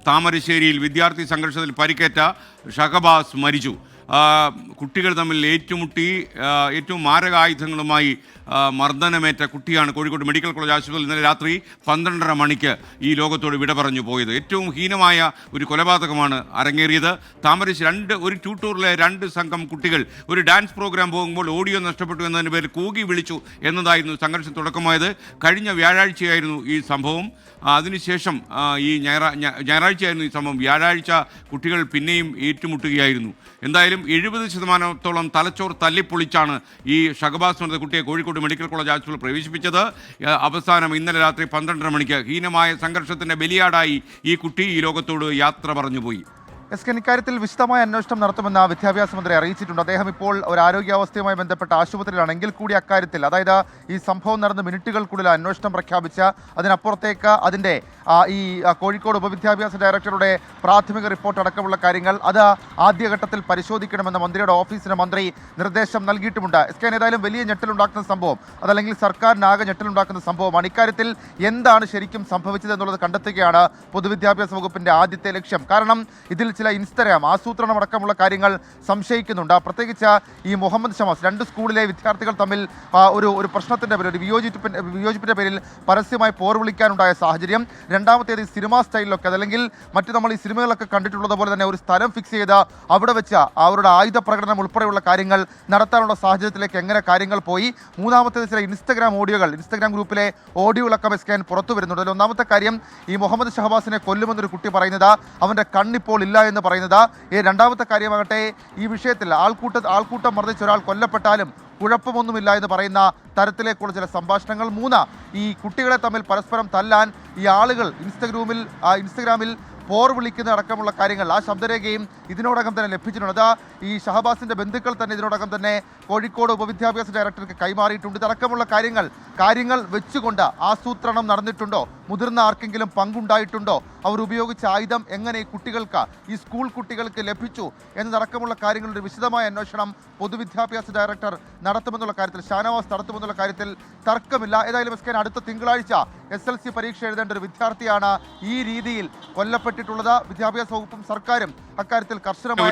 താമരശ്ശേരിയിൽ വിദ്യാർത്ഥി സംഘർഷത്തിൽ പരിക്കേറ്റ ഷഹബാസ് മരിച്ചു. കുട്ടികൾ തമ്മിൽ ഏറ്റുമുട്ടി ഏറ്റവും മാരകായുധങ്ങളുമായി മർദ്ദനമേറ്റ കുട്ടിയാണ് കോഴിക്കോട് മെഡിക്കൽ കോളേജ് ആശുപത്രിയിൽ ഇന്നലെ രാത്രി 12:30 മണിക്ക് ഈ ലോകത്തോട് വിട പറഞ്ഞു പോയത്. ഏറ്റവും ഹീനമായ ഒരു കൊലപാതകമാണ് അരങ്ങേറിയത്. താമരശ്ശേരി ഒരു ട്യൂട്ടോറിലെ 2 സംഘം കുട്ടികൾ ഒരു ഡാൻസ് പ്രോഗ്രാം പോകുമ്പോൾ ഓഡിയോ നഷ്ടപ്പെട്ടു എന്നതിന് പേരിൽ കൂകി വിളിച്ചു എന്നതായിരുന്നു സംഘർഷം തുടക്കമായത്. കഴിഞ്ഞ വ്യാഴാഴ്ചയായിരുന്നു ഈ സംഭവം. അതിനുശേഷം ഈ ഞായറാഴ്ചയായിരുന്നു ഈ സംഭവം. വ്യാഴാഴ്ച കുട്ടികൾ പിന്നെയും ഏറ്റുമുട്ടുകയായിരുന്നു. എന്തായാലും 70% തലച്ചോർ തല്ലിപ്പൊളിച്ചാണ് ഈ ഷഹബാസ് എന്ന കുട്ടിയെ കോഴിക്കോട് മെഡിക്കൽ കോളേജ് ആശുപത്രിയിൽ പ്രവേശിപ്പിച്ചത്. അവസാനം ഇന്നലെ രാത്രി 12:30 മണിക്ക് ഹീനമായ സംഘർഷത്തിൻ്റെ ബലിയാടായി ഈ കുട്ടി ഈ ലോകത്തോട് യാത്ര പറഞ്ഞുപോയി. ഇക്കാര്യത്തിൽ വിശദമായ അന്വേഷണം നടത്തുമെന്ന് വിദ്യാഭ്യാസ മന്ത്രി അറിയിച്ചിട്ടുണ്ട്. അദ്ദേഹം ഇപ്പോൾ ഒരു ആരോഗ്യാവസ്ഥയുമായി ബന്ധപ്പെട്ട ആശുപത്രിയിലാണെങ്കിൽ കൂടി അക്കാര്യത്തിൽ, അതായത് ഈ സംഭവം നടന്ന മിനിറ്റുകൾക്കുള്ളിൽ അന്വേഷണം പ്രഖ്യാപിച്ച അതിനപ്പുറത്തേക്ക് അതിൻ്റെ ഈ കോഴിക്കോട് ഉപവിദ്യാഭ്യാസ ഡയറക്ടറുടെ പ്രാഥമിക റിപ്പോർട്ട് അടക്കമുള്ള കാര്യങ്ങൾ അത് ആദ്യഘട്ടത്തിൽ പരിശോധിക്കണമെന്ന് മന്ത്രിയുടെ ഓഫീസിന് മന്ത്രി നിർദ്ദേശം നൽകിയിട്ടുമുണ്ട്. ഏതായാലും വലിയ ഞെട്ടലുണ്ടാക്കുന്ന സംഭവം, അതല്ലെങ്കിൽ സർക്കാരിനാകെ ഞെട്ടലുണ്ടാക്കുന്ന സംഭവമാണ്. ഇക്കാര്യത്തിൽ എന്താണ് ശരിക്കും സംഭവിച്ചത് എന്നുള്ളത് കണ്ടെത്തുകയാണ് പൊതുവിദ്യാഭ്യാസ വകുപ്പിൻ്റെ ആദ്യത്തെ ലക്ഷ്യം. കാരണം ഇതിൽ ചില ഇൻസ്റ്റഗ്രാം ആസൂത്രണം അടക്കമുള്ള കാര്യങ്ങൾ സംശയിക്കുന്നുണ്ട്. പ്രത്യേകിച്ച് ഈ മുഹമ്മദ് ഷമാസ് 2 സ്കൂളിലെ വിദ്യാർത്ഥികൾ തമ്മിൽ ഒരു പ്രശ്നത്തിൻ്റെ പേരിൽ, ഒരു വിയോജിപ്പിൻ്റെ പേരിൽ പരസ്യമായി പോർവിളിക്കാനുണ്ടായ സാഹചര്യം. രണ്ടാമത്തേത് സിനിമാ സ്റ്റൈലിലൊക്കെ, അതല്ലെങ്കിൽ മറ്റു നമ്മൾ ഈ സിനിമകളിലൊക്കെ കണ്ടിട്ടുള്ളത് പോലെ തന്നെ ഒരു സ്ഥലം ഫിക്സ് ചെയ്ത് അവിടെ വെച്ച് അവരുടെ ആയുധ പ്രകടനം ഉൾപ്പെടെയുള്ള കാര്യങ്ങൾ നടത്താനുള്ള സാഹചര്യത്തിലേക്ക് എങ്ങനെ കാര്യങ്ങൾ പോയി. മൂന്നാമത്തേത് ചില ഇൻസ്റ്റഗ്രാം ഗ്രൂപ്പിലെ ഓഡിയോകളൊക്കെ സ്കാൻ പുറത്തു വരുന്നുണ്ട്. അതിൽ ഒന്നാമത്തെ കാര്യം, ഈ മുഹമ്മദ് ഷഹബാസിനെ കൊല്ലുമെന്നൊരു കുട്ടി പറയുന്നത്, അവൻ്റെ കണ്ണിപ്പോൾ ഇല്ല എന്ന് പറയുന്നത്. രണ്ടാമത്തെ കാര്യമാകട്ടെ, ഈ വിഷയത്തിൽ ആൾക്കൂട്ടം മർദ്ദിച്ച ഒരാൾ കൊല്ലപ്പെട്ടാലും കുഴപ്പമൊന്നുമില്ല എന്ന് പറയുന്ന തരത്തിലേക്കുള്ള ചില സംഭാഷണങ്ങൾ. 3, ഈ കുട്ടികളെ തമ്മിൽ പരസ്പരം തല്ലാൻ ഈ ആളുകൾ ഇൻസ്റ്റഗ്രാമിൽ പോർ വിളിക്കുന്ന അടക്കമുള്ള കാര്യങ്ങൾ, ആ ശബ്ദരേഖയും ഇതിനോടകം തന്നെ ലഭിച്ചിട്ടുണ്ട്. ഈ ഷഹബാസിൻ്റെ ബന്ധുക്കൾ തന്നെ ഇതിനോടകം തന്നെ കോഴിക്കോട് ഉപവിദ്യാഭ്യാസ ഡയറക്ടർക്ക് കൈമാറിയിട്ടുണ്ട്. ഇതടക്കമുള്ള കാര്യങ്ങൾ വെച്ചുകൊണ്ട് ആസൂത്രണം നടന്നിട്ടുണ്ടോ, മുതിർന്ന ആർക്കെങ്കിലും പങ്കുണ്ടായിട്ടുണ്ടോ, അവർ ഉപയോഗിച്ച ആയുധം എങ്ങനെ ഈ സ്കൂൾ കുട്ടികൾക്ക് ലഭിച്ചു എന്നതടക്കമുള്ള കാര്യങ്ങളുടെ വിശദമായ അന്വേഷണം പൊതുവിദ്യാഭ്യാസ ഡയറക്ടർ നടത്തുമെന്നുള്ള കാര്യത്തിൽ, ഷാനവാസ് നടത്തുമെന്നുള്ള കാര്യത്തിൽ തർക്കമില്ല. ഏതായാലും അടുത്ത തിങ്കളാഴ്ച SLC പരീക്ഷ എഴുതേണ്ട ഒരു വിദ്യാർത്ഥിയാണ് ഈ രീതിയിൽ കൊല്ലപ്പെട്ടിട്ടുള്ളത്. വിദ്യാഭ്യാസ വകുപ്പും സർക്കാരും അക്കാര്യത്തിൽ കർശനമായ